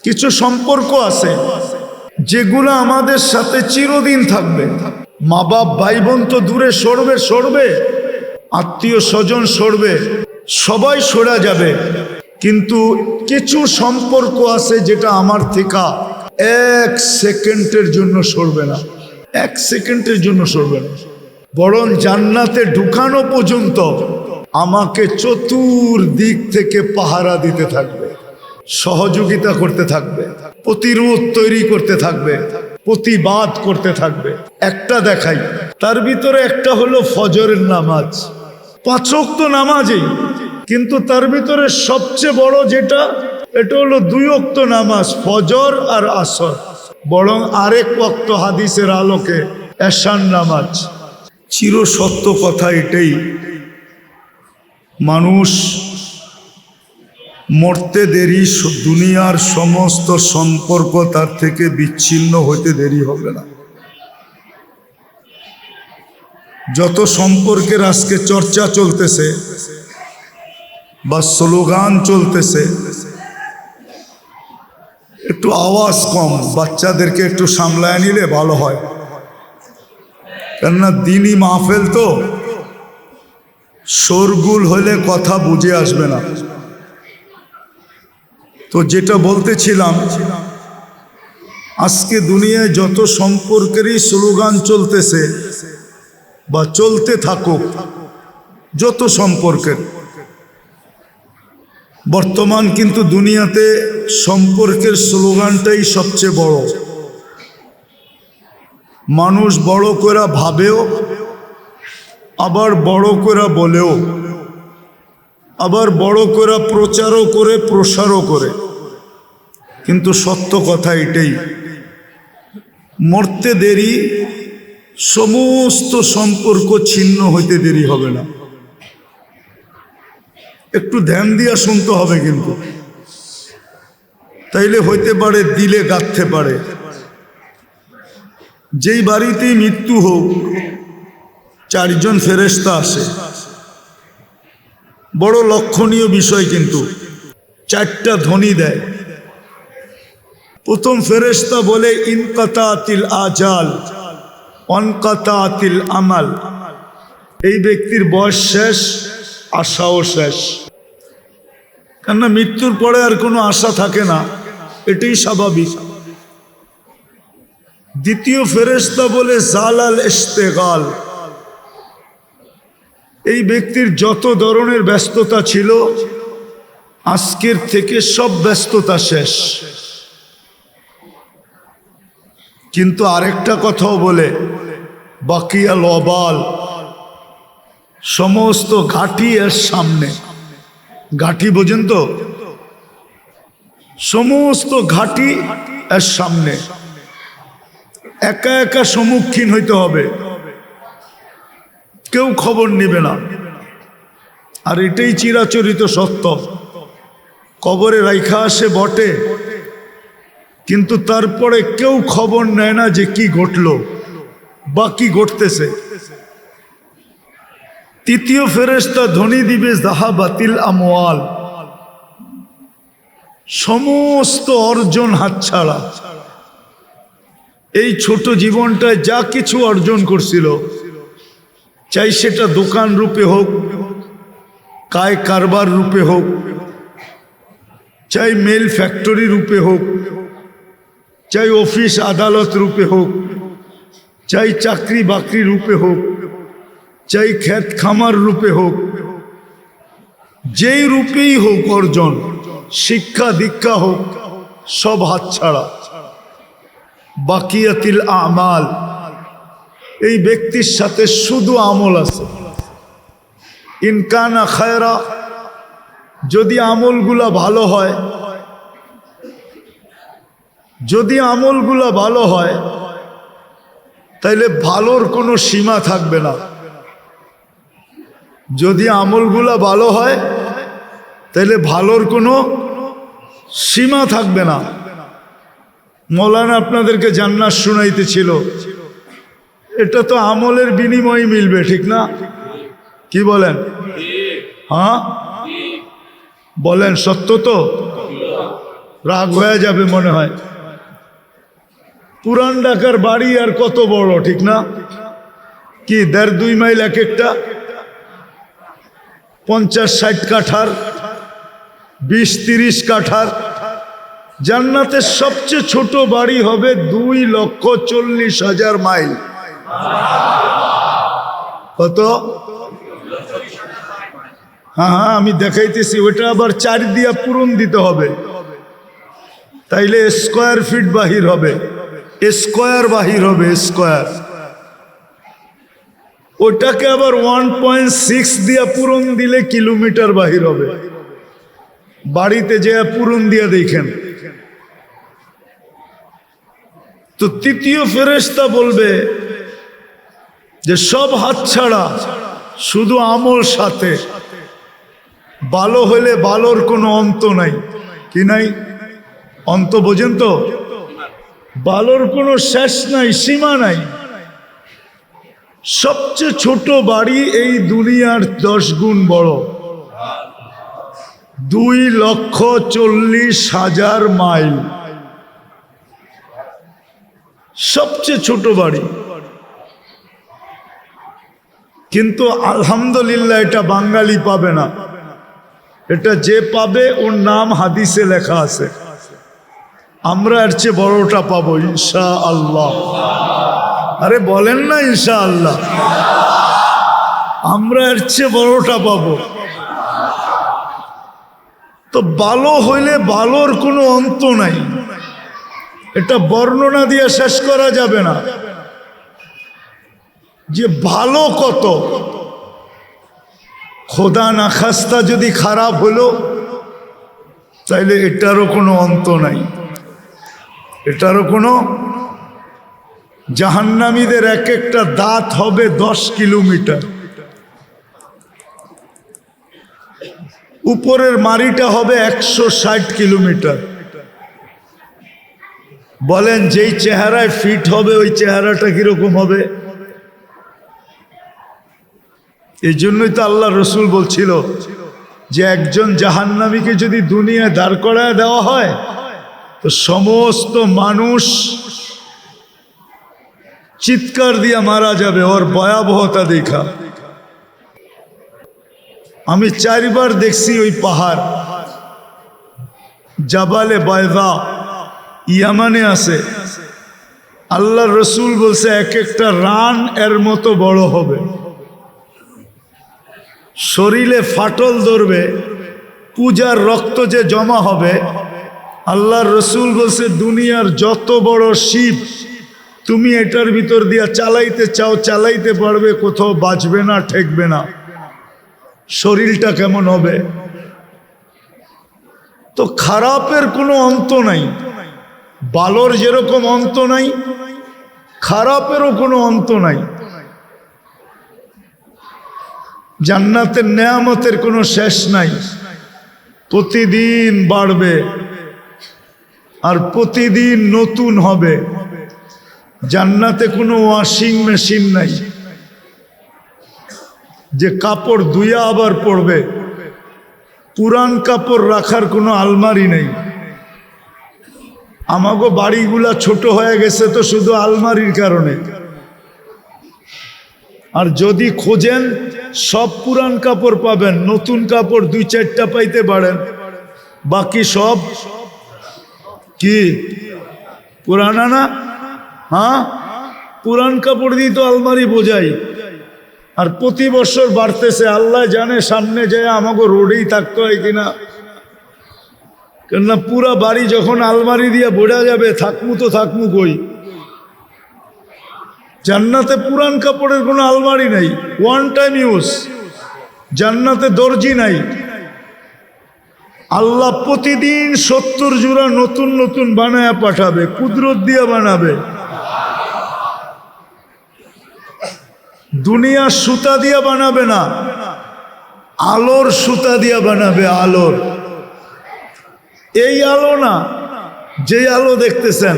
কিছু সম্পর্ক আছে যেগুলো আমাদের সাথে চিরদিন থাকবে। মা বাপ ভাই বোন তো দূরে সরবে, আত্মীয় স্বজন সরবে, সবাই সরে যাবে, কিন্তু কিছু সম্পর্ক আছে যেটা আমার থেকে 1 সেকেন্ডের জন্য সরবে না, 1 সেকেন্ডের জন্য সরবে না। বরং জান্নাতে ঢুকানো পর্যন্ত আমাকে চতুর্দিক থেকে পাহারা দিতে থাকবে, সহযোগিতা করতে থাকবে, প্রতিরোধ তৈরি করতে থাকবে, প্রতিবাদ করতে থাকবে। একটা দেখাই, তার ভিতরে একটা হলো ফজরের নামাজ। 5 ওয়াক্ত নামাজই, কিন্তু তার ভিতরে সবচেয়ে বড় যেটা, এটা হলো 2 ওয়াক্ত নামাজ, ফজর আর আসর। বরং আরেক ওয়াক্ত হাদিসের আলোকে এশার নামাজ। চির সত্য কথা এটাই, মানুষ মরতে দেরি, দুনিয়ার সমস্ত সম্পর্ক তার থেকে বিচ্ছিন্ন হইতে দেরি হবে না। যত সম্পর্কের আজকে চর্চা চলতেছে বা স্লোগান চলতেছে, একটু আওয়াজ কম, বাচ্চাদেরকে একটু সামলায় নিলে ভালো হয়। কেননা দিনই মাহফিল তো, শোরগুল হলে কথা বুঝে আসবে না। তো যেটা বলতেছিলাম, আজকে দুনিয়ায় যত সম্পর্কেরই স্লোগান চলতেছে বা চলতে থাকুক, যত সম্পর্কের, বর্তমান কিন্তু দুনিয়াতে সম্পর্কের স্লোগানটাই সবচেয়ে বড়। মানুষ বড় করে ভাবেও, আবার বড় করে বলেও, আবার বড় করে প্রচারও করে, প্রসারও করে। কিন্তু সত্য কথা এটাই, মরতে দেরি, সমস্ত সম্পর্ক ছিন্ন হইতে দেরি হবে না। একটু ধ্যান দিয়া শুনতে হবে কিন্তু, তাইলে হইতে পারে দিলে গাঁথতে পারে। যেই বাড়িতেই মৃত্যু হোক, 4 জন ফেরেশতা আসে। বড় লক্ষণীয় বিষয় কিন্তু, 4টা ধ্বনি দেয়। প্রথম ফেরেশতা বলে ইনকাতাতিল আজাল অনকাতাতিল আমাল। এই ব্যক্তির বয়স শেষ, আশাও শেষ। কেননা মৃত্যুর পরে আর কোনো আশা থাকে না, এটাই স্বাভাবিক। দ্বিতীয় ফেরেশতা বলে জালাল ইশতেগাল। এই ব্যক্তির যত ধরনের ব্যস্ততা ছিল, আজকের থেকে সব ব্যস্ততা শেষ। কিন্তু আরেকটা কথাও বলে বাকিয়াল ওয়াবাল, সমস্ত ঘাটি এর সামনে। ঘাটি বোঝেন তো, সমস্ত ঘাটি এর সামনে। একা একা সম্মুখীন হইতে হবে, কেউ খবর নেবে না। আর এটাই চিরাচরিত সত্য। কবরে রাইখা আসে বটে, কিন্তু তারপরে কেউ খবর নেয় না যে কি ঘটলো বা কি ঘটতেছে। তৃতীয় ফেরেশতা ধ্বনি দিবে যাহাবাতিল আমওয়াল। সমস্ত অর্জন হাতছাড়া। এই ছোট জীবনটায় যা কিছু অর্জন করছিল, চাই সেটা দোকান রূপে হোক, কায় কারবার রূপে হোক, চাই মেল ফ্যাক্টরি রূপে হোক, চাই অফিস আদালত রূপে হোক, চাই চাকরি বাকরি রূপে হোক, চাই ক্ষেত খামার রূপে হোক, যেই রূপেই হোক অর্জন, শিক্ষা দীক্ষা হোক, সব হাতছাড়া। বাকিয়াতিল আমাল। এই ব্যক্তির সাথে শুধু আমল আছে। ইনকানা খায়রা, যদি আমলগুলা ভালো হয়, যদি আমলগুলা ভালো হয়, তাইলে ভালোর কোনো সীমা থাকবে না। যদি আমলগুলা ভালো হয়, তাইলে ভালোর কোনো সীমা থাকবে না। মৌলানা আপনাদেরকে জান্নাত শুনাইতেছিল, এটা তো আমলের বিনিময়ে মিলবে, ঠিক না? কি বলেন? হ্যাঁ বলেন, সত্য তো? রাগ হয়ে যাবে মনে হয়। পুরান ঢাকার বাড়ি আর কত বড়, ঠিক না? কি 1.5-2 মাইল এক একটা, 50-60 কাঠার, 20-30 কাঠার। জান্নাতের সবচেয়ে ছোট বাড়ি হবে 2,40,000 মাইল। কত? হ্যাঁ হ্যাঁ, আমি দেখাইতেছি। ওইটা আবার 4 দিয়া পূরণ দিতে হবে, তাইলে স্কোয়ার ফিট বাহির হবে, স্কোয়ার বাহির হবে, স্কোয়ার। ওটাকে আবার 1.6 দিয়া পূরণ দিলে কিলোমিটার বাহির হবে। বাড়িতে যে পূরণ দিয়া দেখেন তো তৃতীয় ফেরেশতা বলবে যে সব হাতছাড়া, শুধু আমল সাথে। ভালো হলে ভালোর কোনো অন্ত নাই, কি নাই? অন্ত বোঝেন তো? ভালোর কোনো শেষ নাই, সীমা নাই। সবচেয়ে ছোট বাড়ি এই দুনিয়ার 10 গুণ বড়, 2,40,000 মাইল। সবচেয়ে ছোট বাড়ি। কিন্তু আলহামদুলিল্লাহ এটা বাঙালি পাবে না, এটা যে পাবে ওর নাম হাদিসে লেখা আছে। আমরা এর চেয়ে বড়টা পাবো ইনশাআল্লাহ। আরে বলেন না ইনশাআল্লাহ। আমরা এর চেয়ে বড়টা পাবো। তো ভালো হইলে ভালোর কোনো অন্ত নাই, এটা বর্ণনা দিয়ে শেষ করা যাবে না যে ভালো কত। খোদা না খাস্তা যদি খারাপ হলো তাইলে এটারও কোনো অন্ত নাই, এটারও কোনো। জাহান্নামীদের এক একটা দাঁত হবে 10 কিলোমিটার, উপরের মারিটা হবে 160 কিলোমিটার। বলেন যেই চেহারায় ফিট হবে ওই চেহারাটা কিরকম হবে? এই জন্যই তো আল্লাহ রসুল বলছিল যে একজন জাহান্নামীকে যদি দুনিয়ায় দাঁড় করায় দেওয়া হয় তো সমস্ত মানুষ চিৎকার দিয়ে মারা যাবে, ওর ভয়াবহতা দেখা। আমি 4 বার দেখছি ওই পাহাড়, জাবালে বায়দা, ইয়ামানে আছে। আল্লাহ রসুল বলছে এক একটা রান এর মতো বড় হবে, শরীরে ফাটল ধরবে, পূজার রক্ত যে জমা হবে। আল্লাহর রসুল বলছে দুনিয়ার যত বড় শিপ তুমি এটার ভিতর দিয়া চালাইতে চাও, চালাইতে পারবে, কোথাও বাঁচবে না, ঠেকবে না। শরীরটা কেমন হবে? তো খারাপের কোনো অন্ত নাই, ভালোর যেরকম অন্ত নাই, খারাপেরও কোনো অন্ত নাই। জান্নাতের নেয়ামতের কোনো শেষ নাই, প্রতিদিন বাড়বে আর প্রতিদিন নতুন হবে। জান্নাতে কোনো ওয়াশিং মেশিন নাই যে কাপড় ধুইয়া আবার পরবে, পুরান কাপড় রাখার কোনো আলমারি নেই। আমাগো বাড়িগুলা ছোট হয়ে গেছে তো শুধু আলমারির কারণে। আর যদি খোঁজেন সব পুরান কাপড় পাবেন, নতুন কাপড় 2-4টা পাইতে পারেন, বাকি সব কি পুরানা না? হ্যাঁ, পুরান কাপড় দিয়ে তো আলমারি বোঝাই। আর প্রতি বছর বাড়তেছে, আল্লাহ জানে সামনে যায় আমাকে রোডেই থাকতে হয় কিনা। কেননা পুরা বাড়ি যখন আলমারি দিয়ে বোঝা যাবে, থাকমু তো থাকমু কই? জান্নাতে পুরান কাপড়ের কোনো আলমারি নাই, 1 টাইম ইউজ। জান্নাতে দর্জি নাই। আল্লাহ প্রতিদিন 70 জোড়া নতুন নতুন বানায়া পাঠাবে, কুদরত দিয়ে বানাবে। দুনিয়া সুতা দিয়া বানাবে না, আলোর সুতা দিয়া বানাবে, আলোর। এই আলো না, যে আলো দেখতেছেন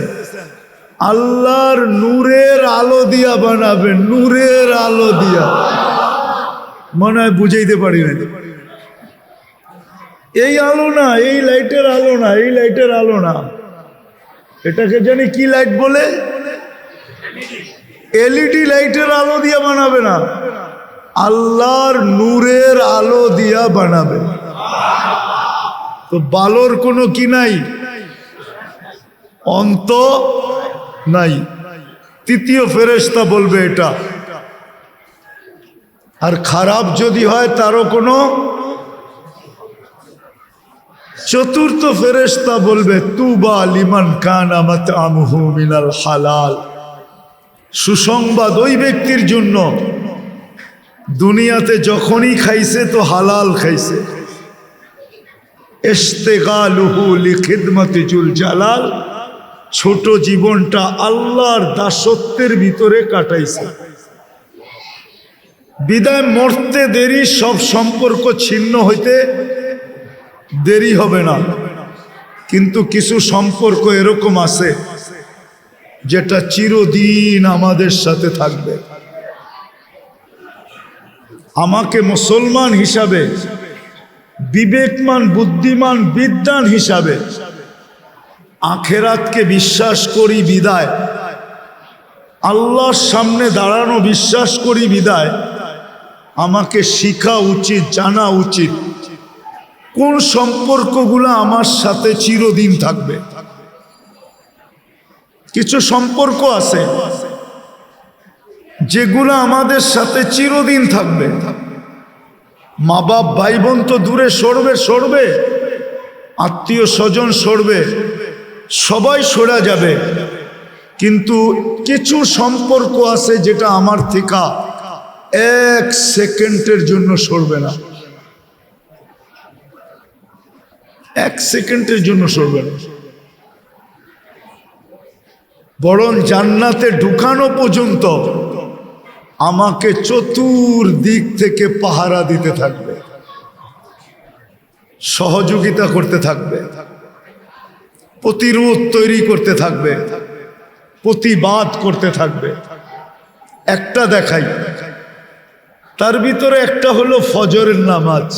আল্লাহর নূরের আলো দিয়া বানাবে, নূরের আলো দিয়া। মনে হয় বুঝাইতে পারি না। এই আলো না, এই লাইটের আলো না, এই লাইটের আলো না, এটাকে জানি কি লাইট বলে, এলইডি লাইটের আলো দিয়া বানাবে না, আল্লাহর নূরের আলো দিয়া বানাবে। তো বালোর কোনো কি নাই, অন্ত নাই। তৃতীয় ফেরেশতা বলবে এটা। আর খারাপ যদি হয় তারও কোনো। চতুর্থ ফেরেশতা বলবে তুবা লিমান কানা মাতআমুহু মিনাল হালাল। সুসংবাদ ওই ব্যক্তির জন্য দুনিয়াতে যখনই খাইছে তো হালাল খাইছে। ইশতিগালুহু লিখিদমাতি জুল জালাল, ছোট জীবনটা আল্লাহর দাসত্বের ভিতরে কাটাইছে। বিদায় মরতে দেরি, সব সম্পর্ক ছিন্ন হইতে দেরি হবে না। কিন্তু কিছু সম্পর্ক এরকম আছে যেটা চিরদিন আমাদের সাথে থাকবে। আমাকে মুসলমান হিসাবে, বিবেকমান বুদ্ধিমান বিদ্বান হিসাবে আখেরাতকে বিশ্বাস করি বিদায়, আল্লাহর সামনে দাঁড়ানো বিশ্বাস করি বিদায়, আমাকে শিখা উচিত, জানা উচিত কোন সম্পর্কগুলো আমার সাথে চিরদিন থাকবে। কিছু সম্পর্ক আছে যেগুলো আমাদের সাথে চিরদিন থাকবে। মা বাপ ভাই বোন তো দূরে সরবে, আত্মীয় স্বজন সরবে, সবাই সরে যাবে, কিন্তু কিছু সম্পর্ক আছে যেটা আমার থেকে 1 সেকেন্ডের জন্য সরবে না, 1 সেকেন্ডের জন্য সরবে না। বরং জান্নাতে ঢুকানো পর্যন্ত আমাকে চতুর্দিক থেকে পাহারা দিতে থাকবে, সহযোগিতা করতে থাকবে, প্রতিরোধ তৈরি করতে থাকবে, প্রতিবাদ করতে থাকবে। একটা দেখাই, তার ভিতরে একটা হলো ফজরের নামাজ।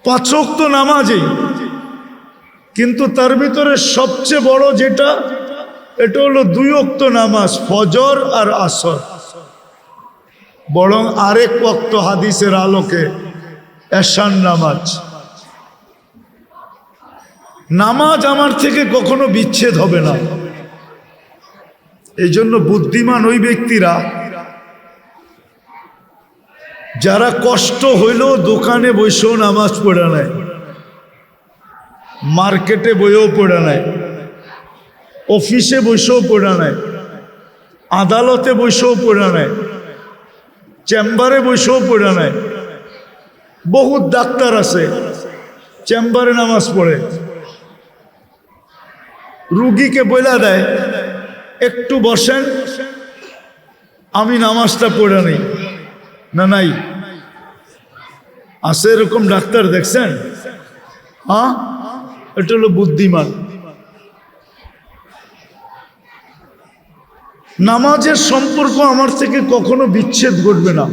5 ওয়াক্ত নামাজই, কিন্তু তার ভিতরে সবচেয়ে বড় যেটা, এটা হলো 2 ওয়াক্ত নামাজ, ফজর আর আসর। বরং আরেক ওয়াক্ত হাদিসের আলোকে এশার নামাজ। নামাজ আমার থেকে কখনো বিচ্ছেদ হবে না। এই জন্য বুদ্ধিমান ওই ব্যক্তিরা যারা কষ্ট হইলেও দোকানে বসেও নামাজ পড়ে নেয়, মার্কেটে বইও পড়ে নেয়, অফিসে বসেও পড়ে নেয়, আদালতে বসেও পড়ে নেয়, চেম্বারে বসেও পড়ে নেয়। বহুত ডাক্তার আছে চেম্বারে নামাজ পড়ে, রুগীকে বইলা দেয় একটু বসেন, আমি নামাজটা পড়ে নেই। না নাই আছে এরকম ডাক্তার দেখছেন? হ্যাঁ, এটা হলো বুদ্ধিমান। নামাজের সম্পর্ক আমার থেকে কখনো বিচ্ছেদ ঘটবে না,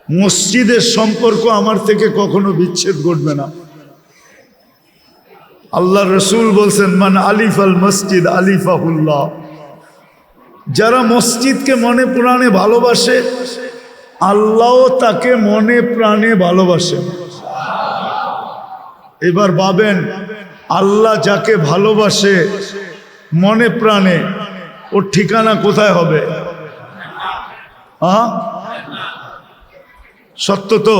মসজিদের সম্পর্ক আমার থেকে কখনো বিচ্ছেদ ঘটবে না। আল্লাহ রসুল বলছেন মান আলিফ আল মসজিদ আলিফাহুল্লাহ, যারা মসজিদকে মনে প্রাণে ভালোবাসে আল্লাহ তাকে মনে প্রাণে ভালোবাসে। এবার ভাবেন, আল্লাহ যাকে ভালোবাসে মনে প্রাণে, ওর ঠিকানা কোথায় হবে? সত্য তো?